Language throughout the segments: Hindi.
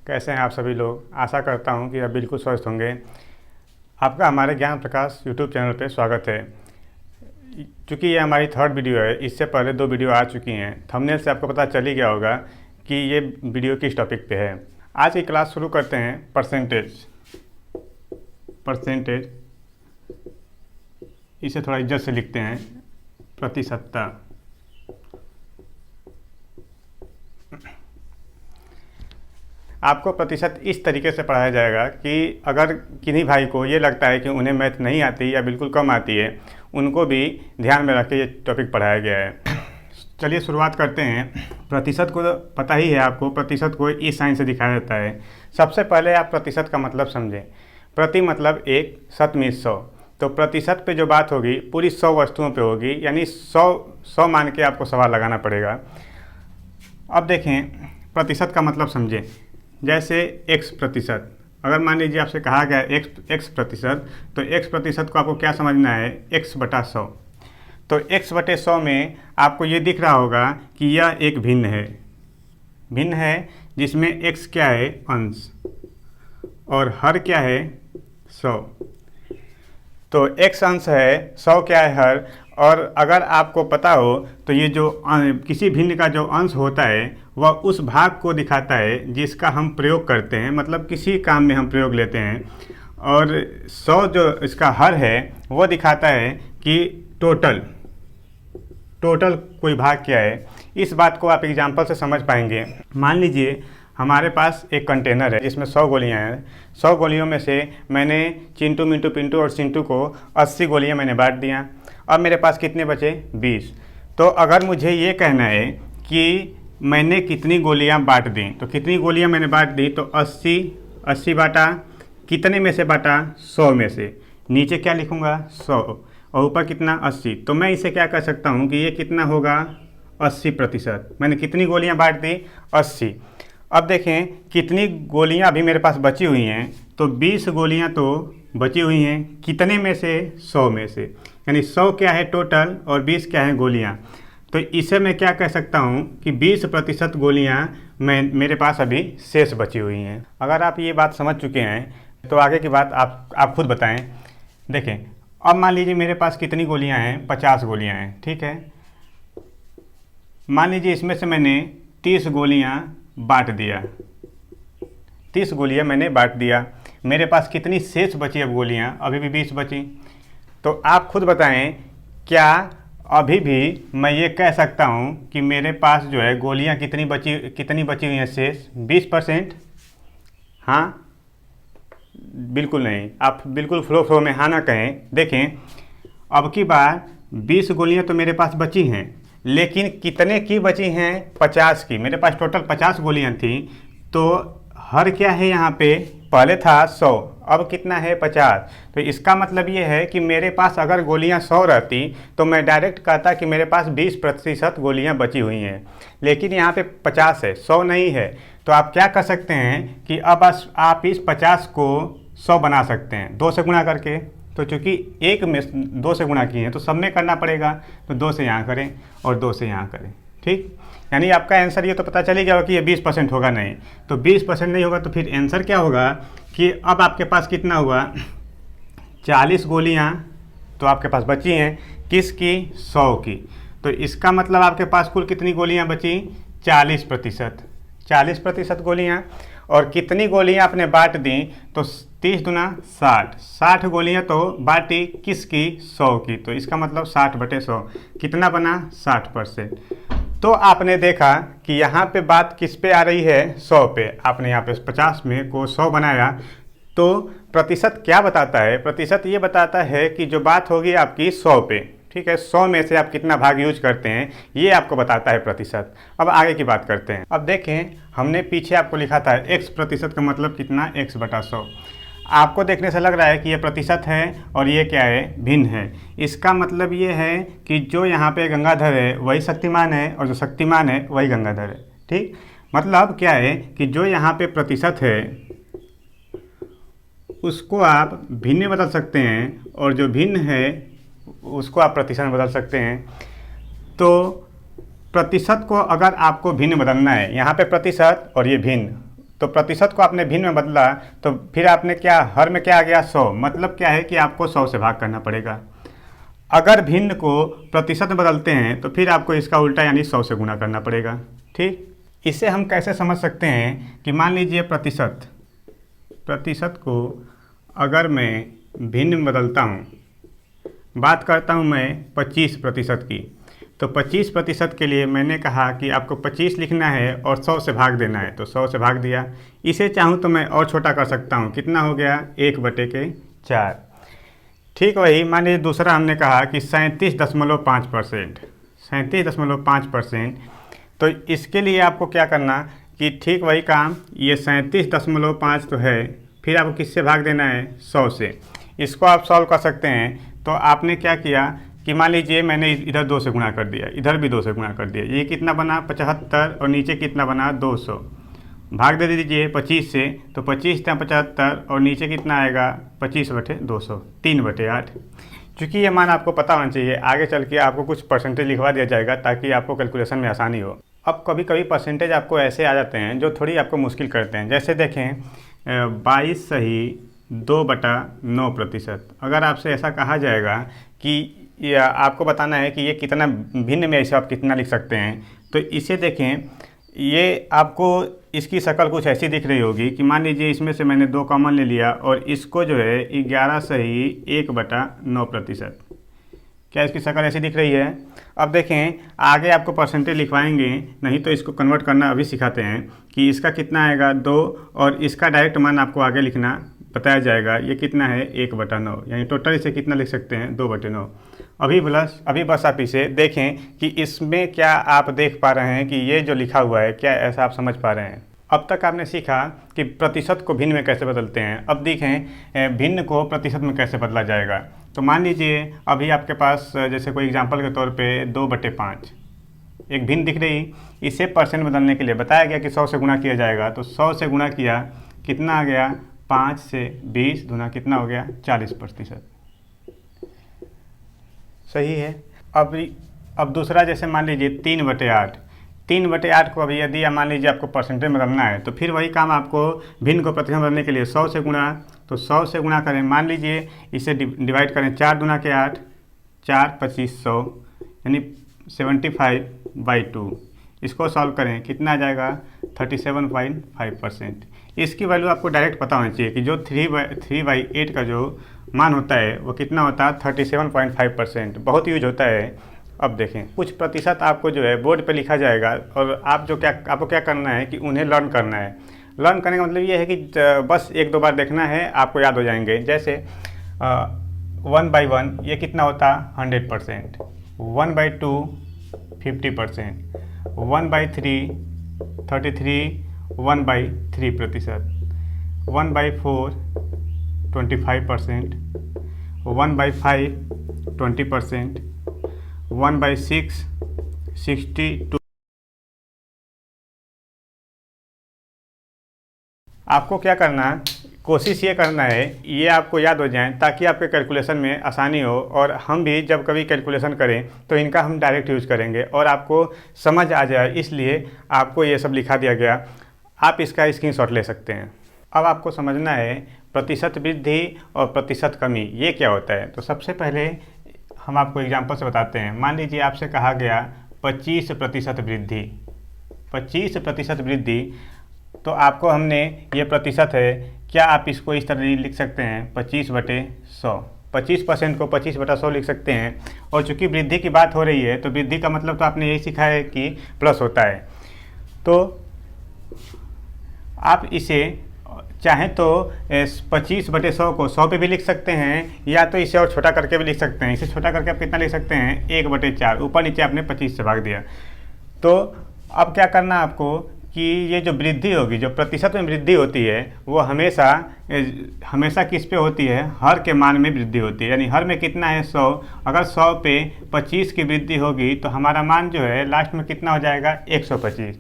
कैसे हैं आप सभी लोग। आशा करता हूं कि आप बिल्कुल स्वस्थ होंगे। आपका हमारे ज्ञान प्रकाश यूट्यूब चैनल पे स्वागत है। चूँकि ये हमारी थर्ड वीडियो है, इससे पहले 2 वीडियो आ चुकी हैं। थंबनेल से आपको पता चल ही गया होगा कि ये वीडियो किस टॉपिक पे है। आज की क्लास शुरू करते हैं। परसेंटेज इसे थोड़ा इज्जत से लिखते हैं, प्रतिशतता। आपको प्रतिशत इस तरीके से पढ़ाया जाएगा कि अगर किन्हीं भाई को ये लगता है कि उन्हें मैथ नहीं आती या बिल्कुल कम आती है, उनको भी ध्यान में रख के ये टॉपिक पढ़ाया गया है। चलिए शुरुआत करते हैं। प्रतिशत को पता ही है आपको, प्रतिशत को इस साइन से दिखाया जाता है। सबसे पहले आप प्रतिशत का मतलब समझें। प्रति मतलब 1, शत में 100। तो प्रतिशत पे जो बात होगी पूरी 100 वस्तुओं पे होगी, यानी 100 मान के आपको सवाल लगाना पड़ेगा। अब देखें, प्रतिशत का मतलब समझें। जैसे x प्रतिशत, अगर मान लीजिए आपसे कहा गया x प्रतिशत, तो x प्रतिशत को आपको क्या समझना है, x बटा 100। तो x बटे 100 में आपको ये दिख रहा होगा कि यह एक भिन्न है जिसमें x क्या है, अंश, और हर क्या है, 100। तो x अंश है, 100 क्या है, हर। और अगर आपको पता हो तो ये जो किसी भिन्न का जो अंश होता है वह उस भाग को दिखाता है जिसका हम प्रयोग करते हैं, मतलब किसी काम में हम प्रयोग लेते हैं। और 100 जो इसका हर है वो दिखाता है कि टोटल कोई भाग क्या है। इस बात को आप एग्जाम्पल से समझ पाएंगे। मान लीजिए हमारे पास एक कंटेनर है जिसमें 100 गोलियां हैं। 100 गोलियों में से मैंने चिंटू, मिंटू, पिंटू और चिंटू को 80 गोलियां मैंने बांट दिया। अब मेरे पास कितने बचे, 20। तो अगर मुझे ये कहना है कि मैंने कितनी गोलियां बांट दी, तो कितनी गोलियां मैंने बांट दी, तो 80 बांटा। कितने में से बांटा, 100 में से। नीचे क्या लिखूंगा, 100, और ऊपर कितना, 80। तो मैं इसे क्या कह सकता हूँ कि ये कितना होगा, 80%। मैंने कितनी गोलियां बांट दी, 80। अब देखें कितनी गोलियां अभी मेरे पास बची हुई हैं, तो 20 गोलियां तो बची हुई हैं। कितने में से, 100 में से। यानी 100 क्या है टोटल और 20 क्या है गोलियां। तो इसे मैं क्या कह सकता हूं कि 20% गोलियां मेरे पास अभी शेष बची हुई हैं। अगर आप ये बात समझ चुके हैं तो आगे की बात आप खुद बताएं। देखें, अब मान लीजिए मेरे पास कितनी गोलियां हैं, 50 गोलियां हैं, ठीक है। मान लीजिए इसमें से मैंने 30 गोलियां बांट दिया। 30 गोलियां मैंने बांट दिया। मेरे पास कितनी शेष बची अब गोलियां, अभी भी 20 बची। तो आप खुद बताएं, क्या अभी भी मैं ये कह सकता हूं कि मेरे पास जो है गोलियां कितनी बची हुई हैं शेष, 20%? हाँ, बिल्कुल नहीं। आप बिल्कुल फ्लो में हाँ ना कहें। देखें, अब की बार 20 गोलियां तो मेरे पास बची हैं, लेकिन कितने की बची हैं, 50 की। मेरे पास टोटल 50 गोलियां थी। तो हर क्या है यहाँ पे, पहले था 100, अब कितना है, 50। तो इसका मतलब ये है कि मेरे पास अगर गोलियां 100 रहती तो मैं डायरेक्ट कहता कि मेरे पास 20% गोलियां बची हुई हैं। लेकिन यहाँ पे 50 है, 100 नहीं है। तो आप क्या कर सकते हैं कि अब आप इस 50 को 100 बना सकते हैं 2 से गुणा करके। तो चूँकि एक में 2 से गुणा किए हैं तो सब में करना पड़ेगा। तो 2 से यहाँ करें और 2 से यहाँ करें, ठीक। यानी आपका आंसर ये तो पता चल ही गया कि ये 20% होगा नहीं। तो 20% नहीं होगा तो फिर आंसर क्या होगा कि अब आपके पास कितना हुआ, 40 गोलियां तो आपके पास बची हैं, किसकी, 100 की। तो इसका मतलब आपके पास कुल कितनी गोलियां बची, 40% गोलियां। और कितनी गोलियां आपने बांट दी, तो 30 दूना 60। 60 गोलियां तो बांटी किसकी, 100 की। तो इसका मतलब 60/100 कितना बना, 60%। तो आपने देखा कि यहाँ पे बात किस पे आ रही है, 100 पे। आपने यहाँ पे 50 में को 100 बनाया। तो प्रतिशत क्या बताता है, प्रतिशत ये बताता है कि जो बात होगी आपकी 100 पे, ठीक है। 100 में से आप कितना भाग यूज करते हैं ये आपको बताता है प्रतिशत। अब आगे की बात करते हैं। अब देखें, हमने पीछे आपको लिखा था x प्रतिशत का मतलब कितना, x बटा 100। आपको देखने से लग रहा है कि ये प्रतिशत है और ये क्या है, भिन्न है। इसका मतलब ये है कि जो यहाँ पे गंगाधर है वही शक्तिमान है और जो शक्तिमान है वही गंगाधर है, ठीक। मतलब क्या है कि जो यहाँ पे प्रतिशत है उसको आप भिन्न में बदल सकते हैं और जो भिन्न है उसको आप प्रतिशत में बदल सकते हैं। तो प्रतिशत को अगर आपको भिन्न बदलना है, यहाँ पे प्रतिशत और ये भिन्न, तो प्रतिशत को आपने भिन्न में बदला, तो फिर आपने क्या, हर में क्या आ गया 100, मतलब क्या है कि आपको 100 से भाग करना पड़ेगा। अगर भिन्न को प्रतिशत में बदलते हैं तो फिर आपको इसका उल्टा यानी 100 से गुणा करना पड़ेगा। ठीक, इसे हम कैसे समझ सकते हैं कि मान लीजिए प्रतिशत को अगर मैं भिन्न में बदलता हूँ, बात करता हूँ मैं 25% की, तो 25% के लिए मैंने कहा कि आपको 25 लिखना है और 100 से भाग देना है, तो 100 से भाग दिया। इसे चाहूँ तो मैं और छोटा कर सकता हूँ, कितना हो गया 1/4। ठीक वही मान लीजिए दूसरा हमने कहा कि 37.5%, 37.5%, तो इसके लिए आपको क्या करना कि ठीक वही काम, ये 37.5 तो है, फिर आपको किससे भाग देना है 100 से। इसको आप सॉल्व कर सकते हैं। तो आपने क्या किया कि मान लीजिए मैंने इधर 2 से गुणा कर दिया, इधर भी 2 से गुणा कर दिया, ये कितना बना 75 और नीचे कितना बना 200, भाग दे दीजिए 25 से, तो 25 × 75 और नीचे कितना आएगा 25/200, 3/8। क्योंकि ये मान आपको पता होना चाहिए, आगे चल के आपको कुछ परसेंटेज लिखवा दिया जाएगा ताकि आपको कैलकुलेशन में आसानी हो। अब कभी कभी परसेंटेज आपको ऐसे आ जाते हैं जो थोड़ी आपको मुश्किल करते हैं। जैसे देखें 22 सही 2/9%। अगर आपसे ऐसा कहा जाएगा कि या आपको बताना है कि ये कितना भिन्न में ऐसे आप कितना लिख सकते हैं, तो इसे देखें, ये आपको इसकी शक्ल कुछ ऐसी दिख रही होगी कि मान लीजिए इसमें से मैंने 2 कॉमन ले लिया और इसको जो है 11 सही 1/9%। क्या इसकी शक्ल ऐसी दिख रही है? अब देखें आगे आपको परसेंटेज लिखवाएंगे, नहीं तो इसको कन्वर्ट करना अभी सिखाते हैं कि इसका कितना आएगा 2 और इसका डायरेक्ट मान आपको आगे लिखना बताया जाएगा। ये कितना है 1/9, यानी टोटल इसे कितना लिख सकते हैं 2/9। अभी बस आप इसे देखें कि इसमें क्या आप देख पा रहे हैं कि ये जो लिखा हुआ है क्या ऐसा आप समझ पा रहे हैं। अब तक आपने सीखा कि प्रतिशत को भिन्न में कैसे बदलते हैं। अब देखें भिन्न को प्रतिशत में कैसे बदला जाएगा। तो मान लीजिए अभी आपके पास जैसे कोई एग्जांपल के तौर पे 2/5 एक भिन्न दिख रही, इसे परसेंट बदलने के लिए बताया गया कि 100 से गुणा किया जाएगा। तो 100 से गुणा किया, कितना आ गया 5 से 20 गुना कितना हो गया 40%। सही है। अब दूसरा जैसे मान लीजिए 3/8 को अभी यदि मान लीजिए आपको परसेंटेज में बदलना है, तो फिर वही काम आपको भिन्न को प्रतिशत में बदलने के लिए 100 से गुणा, तो 100 से गुणा करें, मान लीजिए इसे डिवाइड करें 4 दूना के 8, 4 25 100 यानी 75/2। इसको सॉल्व करें, कितना आ जाएगा 37.5%। इसकी वैल्यू आपको डायरेक्ट पता होनी चाहिए कि जो 3/8 का जो मान होता है वो कितना होता है 37.5%। बहुत यूज होता है। अब देखें कुछ प्रतिशत आपको जो है बोर्ड पे लिखा जाएगा और आपको क्या करना है कि उन्हें लर्न करना है। लर्न करने का मतलब ये है कि बस 1-2 बार देखना है, आपको याद हो जाएंगे। जैसे 1/1 ये कितना होता 100%, 1/2 50%, 1/3 33, 1/3%, 1/4 25%, 1/5 20%, 1/6 62। आपको क्या करना, कोशिश ये करना है ये आपको याद हो जाए ताकि आपके कैलकुलेशन में आसानी हो, और हम भी जब कभी कैलकुलेशन करें तो इनका हम डायरेक्ट यूज़ करेंगे और आपको समझ आ जाए, इसलिए आपको ये सब लिखा दिया गया। आप इसका स्क्रीनशॉट ले सकते हैं। अब आपको समझना है प्रतिशत वृद्धि और प्रतिशत कमी ये क्या होता है। तो सबसे पहले हम आपको एग्जांपल से बताते हैं। मान लीजिए आपसे कहा गया 25% वृद्धि, 25% वृद्धि, तो आपको हमने ये प्रतिशत है, क्या आप इसको इस तरह लिख सकते हैं 25/100, 25% को 25/100 लिख सकते हैं। और चूँकि वृद्धि की बात हो रही है तो वृद्धि का मतलब तो आपने यही सीखा है कि प्लस होता है। तो आप इसे चाहें तो 25/100 को 100 पे भी लिख सकते हैं, या तो इसे और छोटा करके भी लिख सकते हैं। इसे छोटा करके आप कितना लिख सकते हैं 1/4, ऊपर नीचे आपने 25 से भाग दिया। तो अब क्या करना आपको कि ये जो वृद्धि होगी, जो प्रतिशत में वृद्धि होती है वो हमेशा किस पे होती है, हर के मान में वृद्धि होती है। यानी हर में कितना है 100, अगर 100 पे 25 की वृद्धि होगी तो हमारा मान जो है लास्ट में कितना हो जाएगा 125।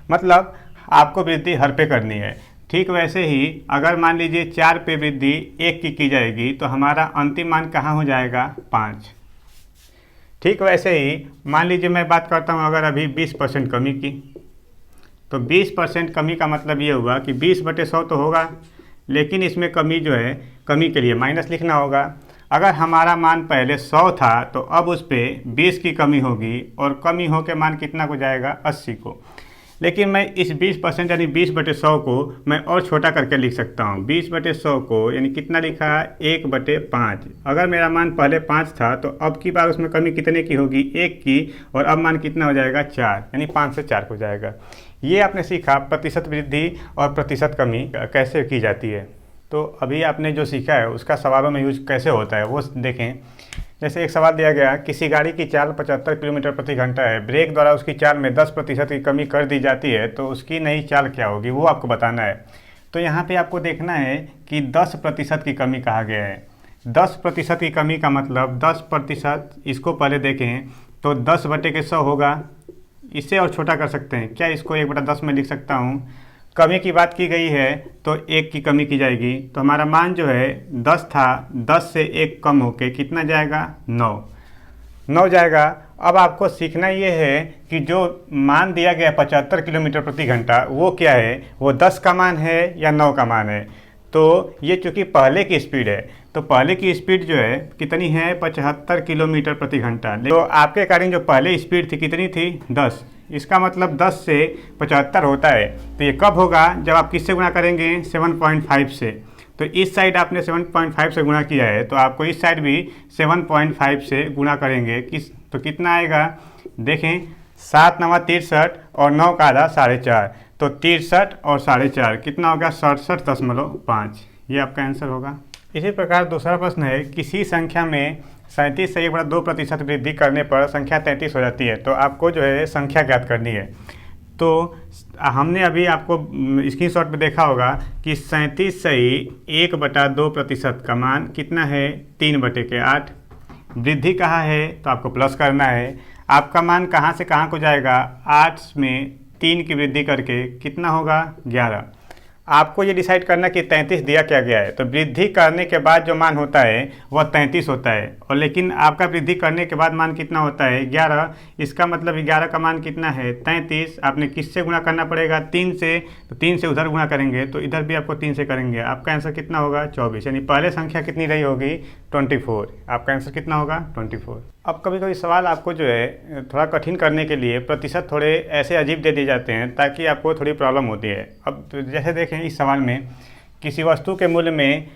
मतलब आपको वृद्धि हर पे करनी है। ठीक वैसे ही अगर मान लीजिए 4 पे वृद्धि 1 की जाएगी तो हमारा अंतिम मान कहाँ हो जाएगा 5। ठीक वैसे ही मान लीजिए मैं बात करता हूँ अगर अभी 20% कमी की, तो 20% कमी का मतलब ये हुआ कि 20/100 तो होगा, लेकिन इसमें कमी जो है, कमी के लिए माइनस लिखना होगा। अगर हमारा मान पहले 100 था तो अब उस पर 20 की कमी होगी और कमी हो के मान कितना को जाएगा, 80 को। लेकिन मैं इस 20% यानी 20/100 को मैं और छोटा करके लिख सकता हूँ। 20/100 को यानी कितना लिखा, 1/5। अगर मेरा मान पहले 5 था तो अब की बार उसमें कमी कितने की होगी, 1 की, और अब मान कितना हो जाएगा, 4, यानी 5 से 4 हो जाएगा। ये आपने सीखा प्रतिशत वृद्धि और प्रतिशत कमी कैसे की जाती है। तो अभी आपने जो सीखा है उसका सवालों में यूज कैसे होता है वो देखें। जैसे एक सवाल दिया गया, किसी गाड़ी की चाल 75 किलोमीटर प्रति घंटा है, ब्रेक द्वारा उसकी चाल में 10% की कमी कर दी जाती है, तो उसकी नई चाल क्या होगी वो आपको बताना है। तो यहाँ पे आपको देखना है कि 10% की कमी कहा गया है। 10% की कमी का मतलब 10%, इसको पहले देखें तो 10/100 होगा। इससे और छोटा कर सकते हैं क्या, इसको 1/10 में लिख सकता हूँ। कमी की बात की गई है तो 1 की कमी की जाएगी, तो हमारा मान जो है 10 था, 10 से 1 कम होके कितना जाएगा, 9 जाएगा। अब आपको सीखना ये है कि जो मान दिया गया 75 किलोमीटर प्रति घंटा वो क्या है, वो 10 का मान है या 9 का मान है। तो ये चूँकि पहले की स्पीड है तो पहले की स्पीड जो है कितनी है, 75 किलोमीटर प्रति घंटा। तो आपके अकॉर्डिंग जो पहले स्पीड थी कितनी थी, 10। इसका मतलब 10 से 75 होता है। तो ये कब होगा, जब आप किससे गुणा करेंगे, 7.5 से। तो इस साइड आपने 7.5 से गुणा किया है तो आपको इस साइड भी 7.5 से गुणा करेंगे तो कितना आएगा, देखें 7 9 63 और 9 का आधा 4.5, तो 63 और 4.5 कितना होगा, 67.5। ये आपका आंसर होगा। इसी प्रकार दूसरा प्रश्न है, किसी संख्या में 37 से 1/2% वृद्धि करने पर संख्या 33 हो जाती है, तो आपको जो है संख्या ज्ञात करनी है। तो हमने अभी आपको स्क्रीनशॉट पे देखा होगा कि 37 से 1/2% का मान कितना है, 3/8। वृद्धि कहाँ है तो आपको प्लस करना है। आपका मान कहाँ से कहाँ को जाएगा, 8 में 3 की वृद्धि करके कितना होगा, 11। आपको ये डिसाइड करना कि 33 दिया क्या गया है, तो वृद्धि करने के बाद जो मान होता है वह 33 होता है, और लेकिन आपका वृद्धि करने के बाद मान कितना होता है, 11। इसका मतलब 11 का मान कितना है, 33। आपने किससे गुणा करना पड़ेगा, 3 से, तो 3 से उधर गुणा करेंगे तो इधर भी आपको 3 से करेंगे। आपका आंसर कितना होगा, 24। यानी पहले संख्या कितनी रही होगी, 24। आपका आंसर कितना होगा, 24। अब कभी कभी सवाल आपको जो है थोड़ा कठिन करने के लिए प्रतिशत थोड़े ऐसे अजीब दे दिए जाते हैं ताकि आपको थोड़ी प्रॉब्लम होती है। अब जैसे देखें इस सवाल में, किसी वस्तु के मूल्य में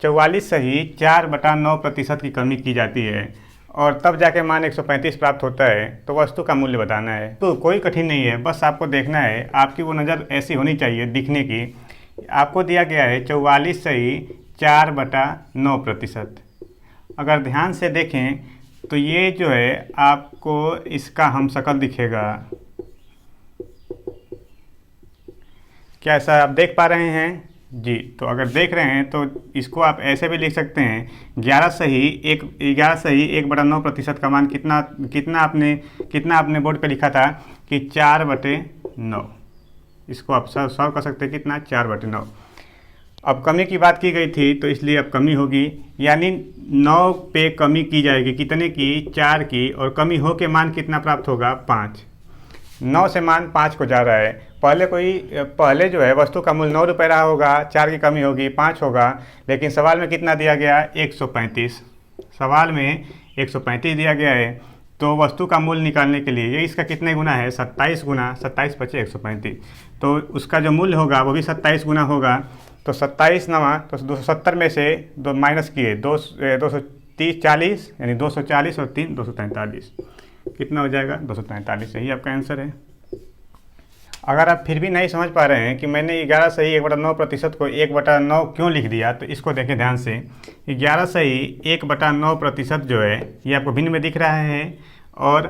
44 सही 4/9% की कमी की जाती है और तब जाके मान 135 प्राप्त होता है, तो वस्तु का मूल्य बताना है। तो कोई कठिन नहीं है, बस आपको देखना है, आपकी वो नज़र ऐसी होनी चाहिए दिखने की। आपको दिया गया है 44 सही 4/9%। अगर ध्यान से देखें तो ये जो है आपको इसका हमशक्ल दिखेगा। क्या ऐसा आप देख पा रहे हैं जी? तो अगर देख रहे हैं तो इसको आप ऐसे भी लिख सकते हैं, 11 सही 1/9% का मान कितना आपने बोर्ड पे लिखा था कि 4/9। इसको आप सॉल्व कर सकते हैं, कितना, 4/9। अब कमी की बात की गई थी तो इसलिए अब कमी होगी, यानी 9 पे कमी की जाएगी, कितने की, 4 की, और कमी हो के मान कितना प्राप्त होगा, 5। 9 से मान 5 को जा रहा है। पहले जो है वस्तु का मूल्य 9 रुपये रहा होगा, 4 की कमी होगी, 5 होगा, लेकिन सवाल में कितना दिया गया, 135। सवाल में 135 दिया गया है, तो वस्तु का मूल्य निकालने के लिए ये इसका कितने गुना है, 27 गुना, 27 बचे 135, तो उसका जो मूल्य होगा वो भी 27 गुना होगा। तो 27 9 तो 270 में से 2 माइनस किए, 240, यानी 240 और 3 243, कितना हो जाएगा, 243। यही आपका आंसर है। अगर आप फिर भी नहीं समझ पा रहे हैं कि मैंने 11 सही 1/9% को 1/9 क्यों लिख दिया, तो इसको देखें ध्यान से। 11 सही 1/9% जो है ये आपको भिन्न में दिख रहा है, और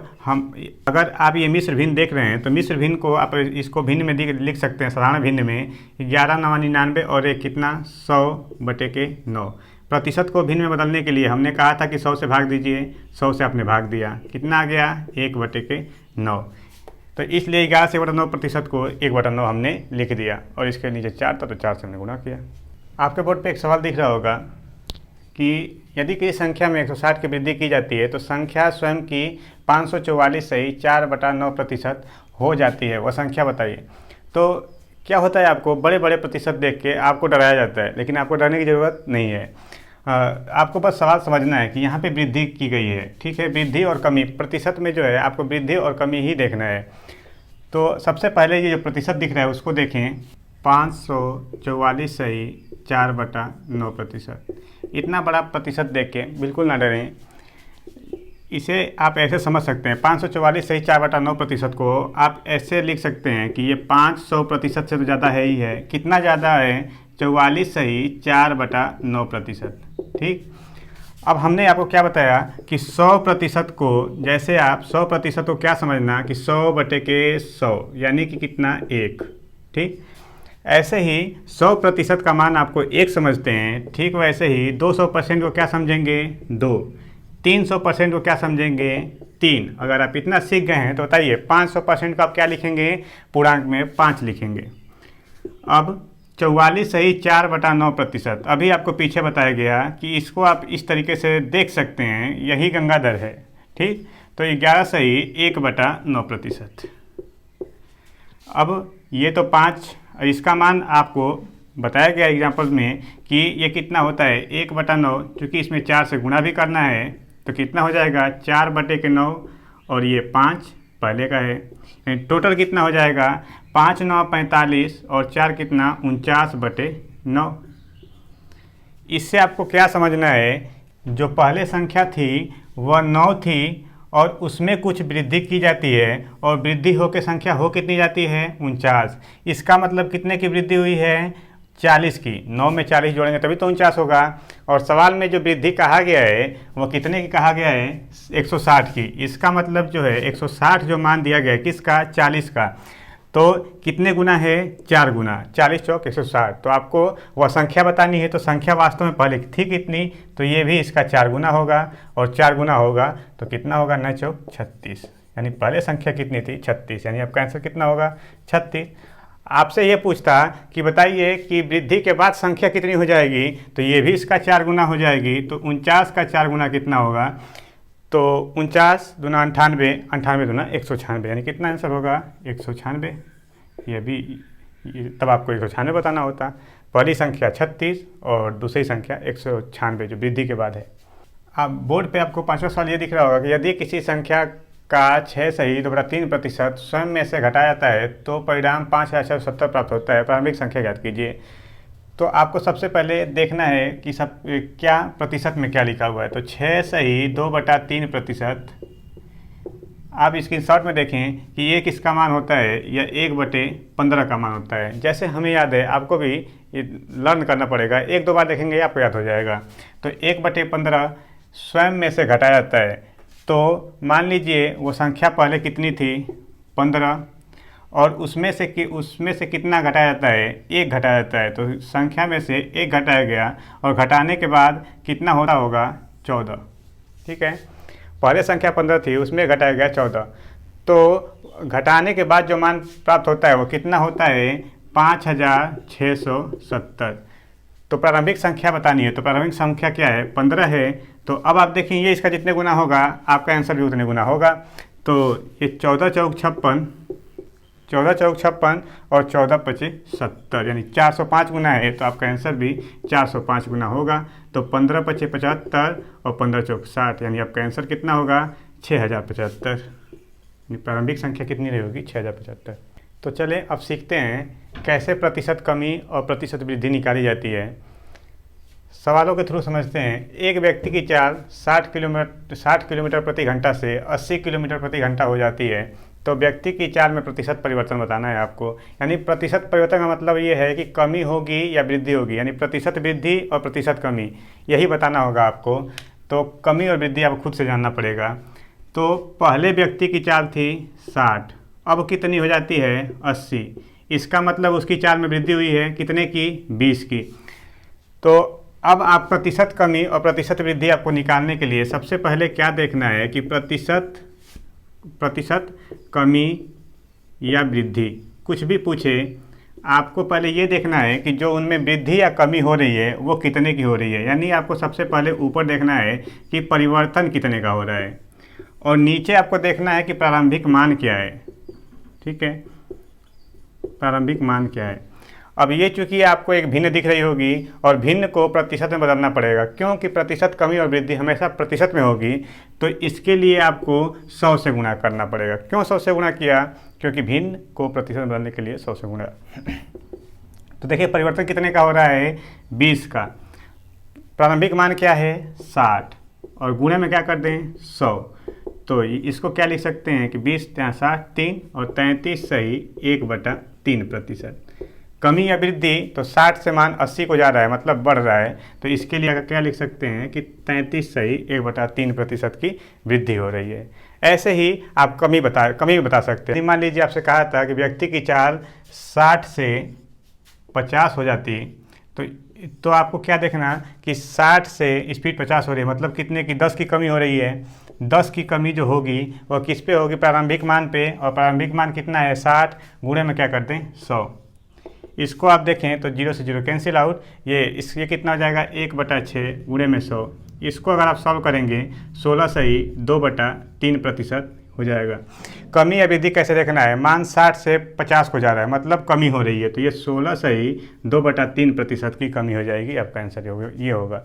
अगर आप ये मिश्र भिन्न देख रहे हैं तो मिश्र भिन्न को आप इसको भिन्न में लिख सकते हैं, साधारण भिन्न में 11 9 99 और एक कितना, 100/9। प्रतिशत को भिन्न में बदलने के लिए हमने कहा था कि 100 से भाग दीजिए, 100 से आपने भाग दिया, कितना आ गया, 1/9। तो इसलिए 11 से 1/9% को 1/9 हमने लिख दिया, और इसके नीचे 4 था तो 4 से हमने गुणा किया। आपके बोर्ड पे एक सवाल दिख रहा होगा कि यदि किसी संख्या में 160 की वृद्धि की जाती है तो संख्या स्वयं की 544 सही 4/9% हो जाती है, वह संख्या बताइए। तो क्या होता है, आपको बड़े बड़े प्रतिशत देख के आपको डराया जाता है, लेकिन आपको डरने की ज़रूरत नहीं है। आपको बस सवाल समझना है कि यहाँ पे वृद्धि की गई है, ठीक है। वृद्धि और कमी, प्रतिशत में जो है आपको वृद्धि और कमी ही देखना है। तो सबसे पहले ये जो प्रतिशत दिख रहा है उसको देखें, 544.4/9%। इतना बड़ा प्रतिशत देख के बिल्कुल ना डरें। इसे आप ऐसे समझ सकते हैं, 544.4/9% को आप ऐसे लिख सकते हैं कि ये 500% से तो ज़्यादा है ही है। कितना ज़्यादा है? 44.4/9%। ठीक। अब हमने आपको क्या बताया कि 100% को, जैसे आप 100% को क्या समझना कि 100/100 यानी कि कितना, 1। ठीक। ऐसे ही 100% का मान आपको 1 समझते हैं, ठीक वैसे ही 200% को क्या समझेंगे, 2। 300% को क्या समझेंगे, 3। अगर आप इतना सीख गए हैं तो बताइए 500% का आप क्या लिखेंगे, पूर्णांक में 5 लिखेंगे। अब 44.4/9%, अभी आपको पीछे बताया गया कि इसको आप इस तरीके से देख सकते हैं, यही गंगाधर है। ठीक। तो 11.1/9%। अब ये तो 5, इसका मान आपको बताया गया एग्जाम्पल में कि ये कितना होता है, 1/9। क्योंकि इसमें 4 से गुणा भी करना है तो कितना हो जाएगा, 4/9 और ये 5 पहले का है। टोटल कितना हो जाएगा, 5 9 45 और 4 कितना, 49/9। इससे आपको क्या समझना है, जो पहले संख्या थी वह 9 थी और उसमें कुछ वृद्धि की जाती है और वृद्धि होकर संख्या हो कितनी जाती है, 49। इसका मतलब कितने की वृद्धि हुई है, 40 की। 9 में 40 जोड़ेंगे तभी तो 49 होगा। और सवाल में जो वृद्धि कहा गया है वो कितने की कहा गया है, 160 की। इसका मतलब जो है 160 जो मान दिया गया है किसका, 40 का। तो कितने गुना है, 4 गुना। 40 चौक 160। तो आपको वह संख्या बतानी है, तो संख्या वास्तव में पहले थी कितनी, तो ये भी इसका 4 गुना होगा। और 4 गुना होगा तो कितना होगा, 9 चौक 36। यानी पहले संख्या कितनी थी, 36। यानी आपका आंसर कितना होगा, 36। आपसे ये पूछता कि बताइए कि वृद्धि के बाद संख्या कितनी हो जाएगी, तो ये भी इसका 4 गुना हो जाएगी। तो 49 का 4 गुना कितना होगा, तो 49 दूना 98, 98 दूना 196। यानी कितना आंसर होगा, 196। ये भी तब आपको 196 बताना होता। पहली संख्या 36 और दूसरी संख्या 196 जो वृद्धि के बाद है। अब बोर्ड पे आपको 5वां सवाल ये दिख रहा होगा कि यदि किसी संख्या का 6 सही 2/3% स्वयं में से घटाया जाता है तो परिणाम 5070 प्राप्त होता है। प्रारंभिक संख्या ज्ञात कीजिए। तो आपको सबसे पहले देखना है कि सब क्या प्रतिशत में क्या लिखा हुआ है। तो 6 सही 2/3%। आप स्क्रीनशॉट में देखें कि ये किसका मान होता है, यह 1/15 का मान होता है। जैसे हमें याद है, आपको भी लर्न करना पड़ेगा, 1-2 बार देखेंगे आपको याद हो जाएगा। तो 1/15 स्वयं में से घटाया जाता है। तो मान लीजिए वो संख्या पहले कितनी थी, 15, और उसमें से कितना घटाया जाता है, 1 घटाया जाता है। तो संख्या में से 1 घटाया गया और घटाने के बाद कितना होता होगा, 14। ठीक है। पहले संख्या 15 थी, उसमें घटाया गया 14। तो घटाने के बाद जो मान प्राप्त होता है वो कितना होता है, 5670। तो प्रारंभिक संख्या बतानी है। तो प्रारंभिक संख्या क्या है, 15 है। तो अब आप देखें ये इसका जितने गुना होगा आपका आंसर भी उतने गुना होगा। तो ये 14 चौक 56, 14 चौक 56 और 14 पचे 70, यानी 405 गुना है। तो आपका आंसर भी 405 गुना होगा। तो 15 पचे 75 और 15 चौक 60, यानी आपका आंसर कितना होगा, 6075। प्रारंभिक संख्या कितनी रही होगी, 6075। तो चले अब सीखते हैं कैसे प्रतिशत कमी और प्रतिशत वृद्धि निकाली जाती है। सवालों के थ्रू समझते हैं। एक व्यक्ति की चाल 60 किलोमीटर प्रति घंटा से 80 किलोमीटर प्रति घंटा हो जाती है। तो व्यक्ति की चाल में प्रतिशत परिवर्तन बताना है आपको। यानी प्रतिशत परिवर्तन का मतलब ये है कि कमी होगी या वृद्धि होगी, यानी प्रतिशत वृद्धि और प्रतिशत कमी, यही बताना होगा आपको। तो कमी और वृद्धि आपको खुद से जानना पड़ेगा। तो पहले व्यक्ति की चाल थी 60, अब कितनी हो जाती है, 80। इसका मतलब उसकी चाल में वृद्धि हुई है कितने की, 20 की। तो अब आप प्रतिशत कमी और प्रतिशत वृद्धि आपको निकालने के लिए सबसे पहले क्या देखना है कि प्रतिशत कमी या वृद्धि कुछ भी पूछे, आपको पहले ये देखना है कि जो उनमें वृद्धि या कमी हो रही है वो कितने की हो रही है। यानी आपको सबसे पहले ऊपर देखना है कि परिवर्तन कितने का हो रहा है, और नीचे आपको देखना है कि प्रारंभिक मान क्या है। ठीक है। प्रारंभिक मान क्या है। अब ये चूंकि आपको एक भिन्न दिख रही होगी और भिन्न को प्रतिशत में बदलना पड़ेगा, क्योंकि प्रतिशत कमी और वृद्धि हमेशा प्रतिशत में होगी, तो इसके लिए आपको 100 से गुणा करना पड़ेगा। क्यों 100 से गुणा किया? क्योंकि भिन्न को प्रतिशत में बदलने के लिए 100 से गुणा। तो देखिए परिवर्तन कितने का हो रहा है? 20 का। प्रारंभिक मान क्या है? 60 और गुणे में क्या कर दें? 100। तो इसको क्या लिख सकते हैं कि 20 × 60 3 और 33 सही 1/3%। कमी या वृद्धि, तो 60 से मान 80 को जा रहा है, मतलब बढ़ रहा है, तो इसके लिए क्या लिख सकते हैं कि 33 सही 1/3% की वृद्धि हो रही है। ऐसे ही आप कमी भी बता सकते हैं। मान लीजिए आपसे कहा था कि व्यक्ति की चाल 60 से 50 हो जाती, तो आपको क्या देखना कि 60 से स्पीड 50 हो रही है, मतलब कितने की? 10 की कमी हो रही है। 10 की कमी जो होगी वो किस पे होगी? प्रारंभिक मान पे। और प्रारंभिक मान कितना है? 60। गुणे में क्या करते हैं? 100। इसको आप देखें तो 0 से 0 कैंसिल आउट। ये कितना हो जाएगा? 1/6 गुणे में 100। इसको अगर आप सॉल्व करेंगे 16 सही 2/3% हो जाएगा। कमी या वृद्धि कैसे देखना है? मान 60 से 50 को जा रहा है, मतलब कमी हो रही है, तो ये 16 सही 2/3% की कमी हो जाएगी। आपका आंसर ये होगा।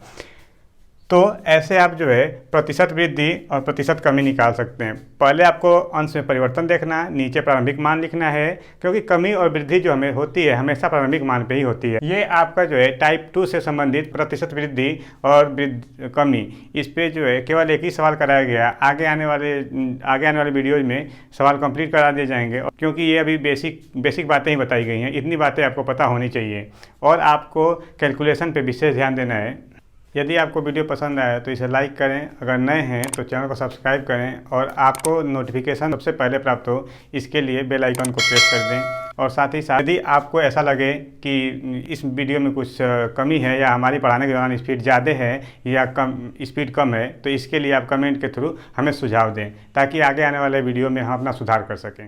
तो ऐसे आप जो है प्रतिशत वृद्धि और प्रतिशत कमी निकाल सकते हैं। पहले आपको अंश में परिवर्तन देखना, नीचे प्रारंभिक मान लिखना है, क्योंकि कमी और वृद्धि जो हमें होती है हमेशा प्रारंभिक मान पे ही होती है। ये आपका जो है टाइप 2 से संबंधित प्रतिशत वृद्धि और कमी, इस पे जो है केवल एक ही सवाल कराया गया। आगे आने वाले वीडियोज में सवाल कंप्लीट करा दिए जाएंगे, क्योंकि ये अभी बेसिक बातें ही बताई गई हैं। इतनी बातें आपको पता होनी चाहिए और आपको कैलकुलेशन पर विशेष ध्यान देना है। यदि आपको वीडियो पसंद आया तो इसे लाइक करें, अगर नए हैं तो चैनल को सब्सक्राइब करें और आपको नोटिफिकेशन सबसे पहले प्राप्त हो इसके लिए बेल आइकन को प्रेस कर दें। और साथ ही साथ यदि आपको ऐसा लगे कि इस वीडियो में कुछ कमी है या हमारी पढ़ाने के दौरान स्पीड ज़्यादा है या स्पीड कम है, तो इसके लिए आप कमेंट के थ्रू हमें सुझाव दें, ताकि आगे आने वाले वीडियो में हम अपना सुधार कर सकें।